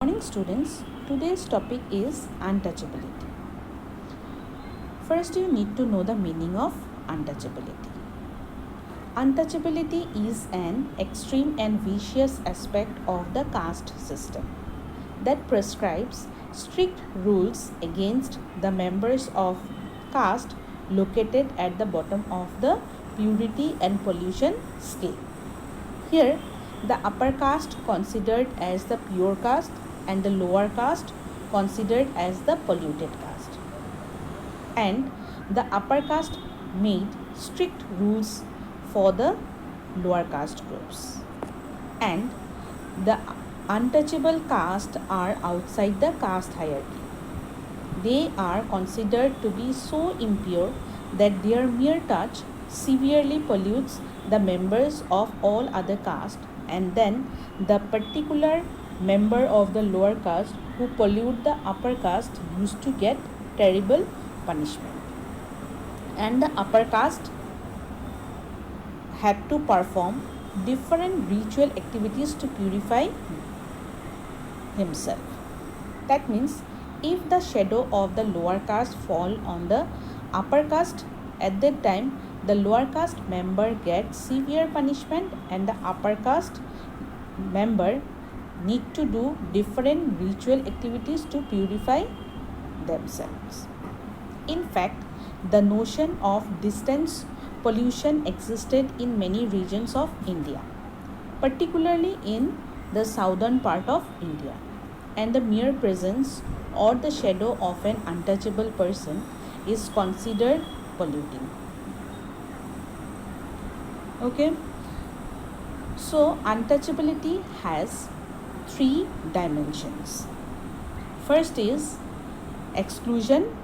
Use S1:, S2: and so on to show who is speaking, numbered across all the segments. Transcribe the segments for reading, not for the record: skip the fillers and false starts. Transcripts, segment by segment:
S1: Morning students, today's topic is untouchability. First, you need to know the meaning of untouchability. Untouchability is an extreme and vicious aspect of the caste system that prescribes strict rules against the members of caste located at the bottom of the purity and pollution scale. Here, the upper caste considered as the pure caste and the lower caste considered as the polluted caste. And the upper caste made strict rules for the lower caste groups. And the untouchable caste are outside the caste hierarchy. They are considered to be so impure that their mere touch severely pollutes the members of all other castes, and then the particular member of the lower caste who pollute the upper caste used to get terrible punishment. And the upper caste had to perform different ritual activities to purify himself. That means if the shadow of the lower caste fall on the upper caste, at that time the lower caste member gets severe punishment and the upper caste member need to do different ritual activities to purify themselves. In fact, the notion of distance pollution existed in many regions of India, particularly in the southern part of India, and the mere presence or the shadow of an untouchable person is considered polluting. Okay, so untouchability has three dimensions. First is exclusion,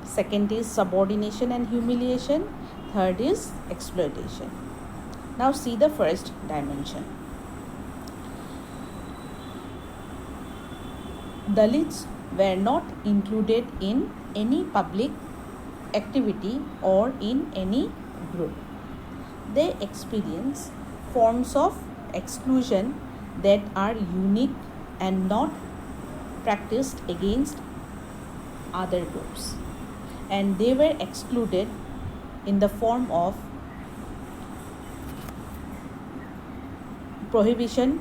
S1: second is subordination and humiliation, third is exploitation. Now see the first dimension. Dalits were not included in any public activity or in any group. They experience forms of exclusion that are unique and not practiced against other groups, and they were excluded in the form of prohibition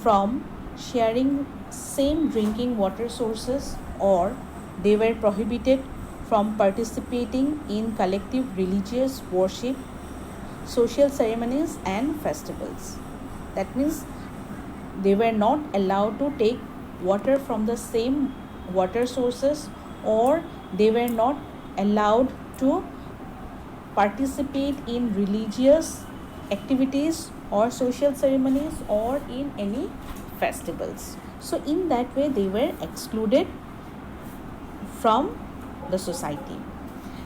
S1: from sharing same drinking water sources, or they were prohibited from participating in collective religious worship, social ceremonies and festivals. That means they were not allowed to take water from the same water sources, or they were not allowed to participate in religious activities or social ceremonies or in any festivals. So in that way they were excluded from the society.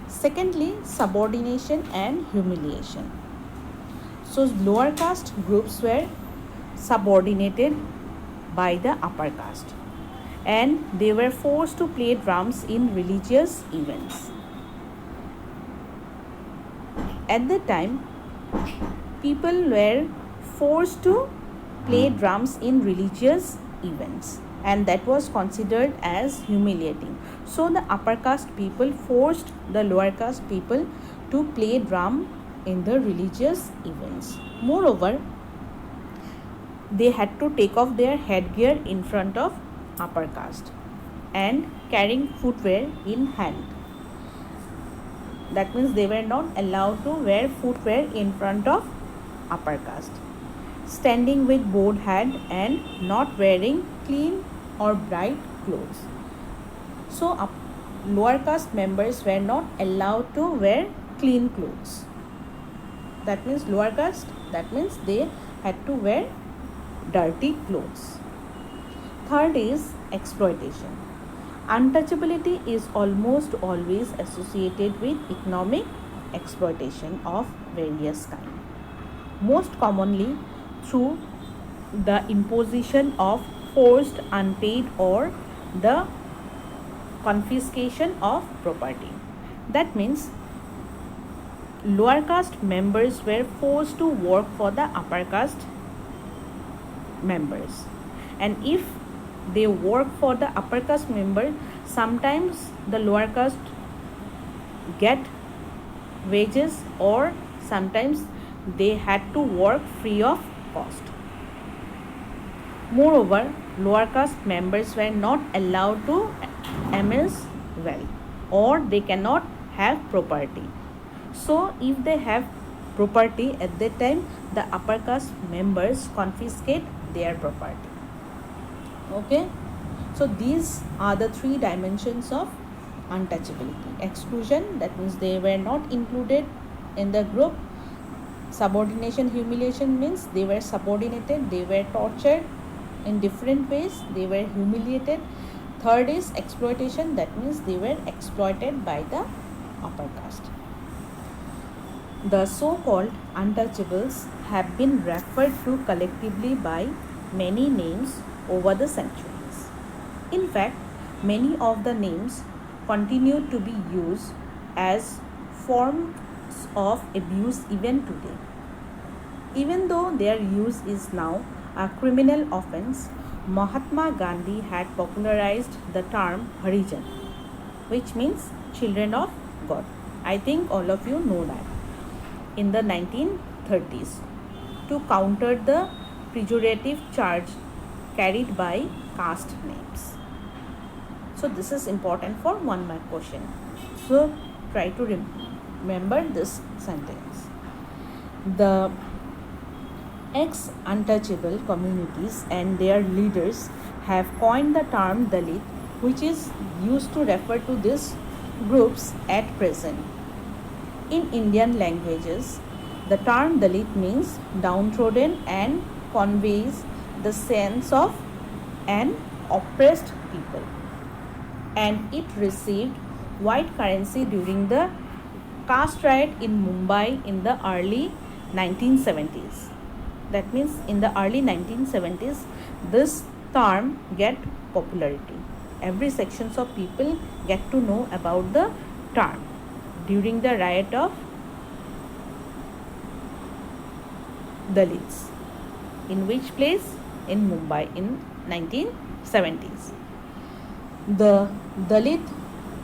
S1: Secondly, subordination and humiliation. So lower caste groups were subordinated by the upper caste, and they were forced to play drums in religious events. At the time, people were forced to play drums in religious events, and that was considered as humiliating. So the upper caste people forced the lower caste people to play drum in the religious events. Moreover, they had to take off their headgear in front of upper caste and carrying footwear in hand. That means they were not allowed to wear footwear in front of upper caste. Standing with bowed head and not wearing clean or bright clothes. So lower caste members were not allowed to wear clean clothes. That means lower caste, that means they had to wear dirty clothes. Third is exploitation. Untouchability is almost always associated with economic exploitation of various kinds, most commonly through the imposition of forced unpaid or the confiscation of property. That means lower caste members were forced to work for the upper caste members, and if they work for the upper caste member. Sometimes the lower caste get wages, or sometimes they had to work free of cost. Moreover, lower caste members were not allowed to amass wealth, or they cannot have property. So if they have property at that time, the upper caste members confiscate their property. Okay, so these are the three dimensions of untouchability. Exclusion, that means they were not included in the group. Subordination, humiliation means they were subordinated, they were tortured in different ways, they were humiliated. Third is exploitation, that means they were exploited by the upper caste. The so-called untouchables have been referred to collectively by many names over the centuries. In fact, many of the names continue to be used as forms of abuse even today. Even though their use is now a criminal offense, Mahatma Gandhi had popularized the term Harijan, which means children of God. I think all of you know that. In the 1930s, to counter the pejorative charge carried by caste names. So this is important for 1 mark question. So try to remember this sentence. The ex-untouchable communities and their leaders have coined the term Dalit, which is used to refer to these groups at present. In Indian languages, the term Dalit means downtrodden and conveys the sense of an oppressed people. And it received white currency during the caste riot in Mumbai in the early 1970s. That means in the early 1970s, this term get popularity. Every sections of people get to know about the term during the riot of Dalits. In which place? In Mumbai in 1970s. The Dalit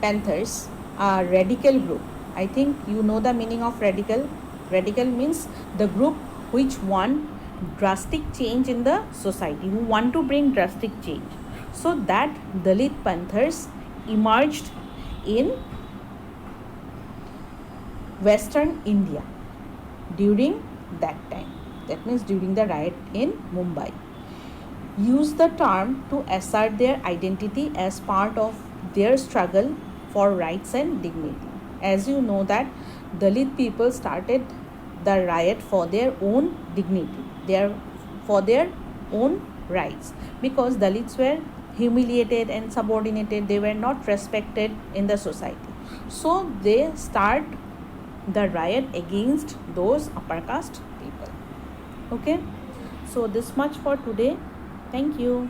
S1: Panthers are radical group. I think you know the meaning of radical. Radical means the group which want drastic change in the society, who want to bring drastic change. So that Dalit Panthers emerged in Western India during that time. That means during the riot in Mumbai. Use the term to assert their identity as part of their struggle for rights and dignity. As you know that Dalit people started the riot for their own dignity, for their own rights, because Dalits were humiliated and subordinated, they were not respected in the society. So they start the riot against those upper caste people. Okay, so this much for today. Thank you.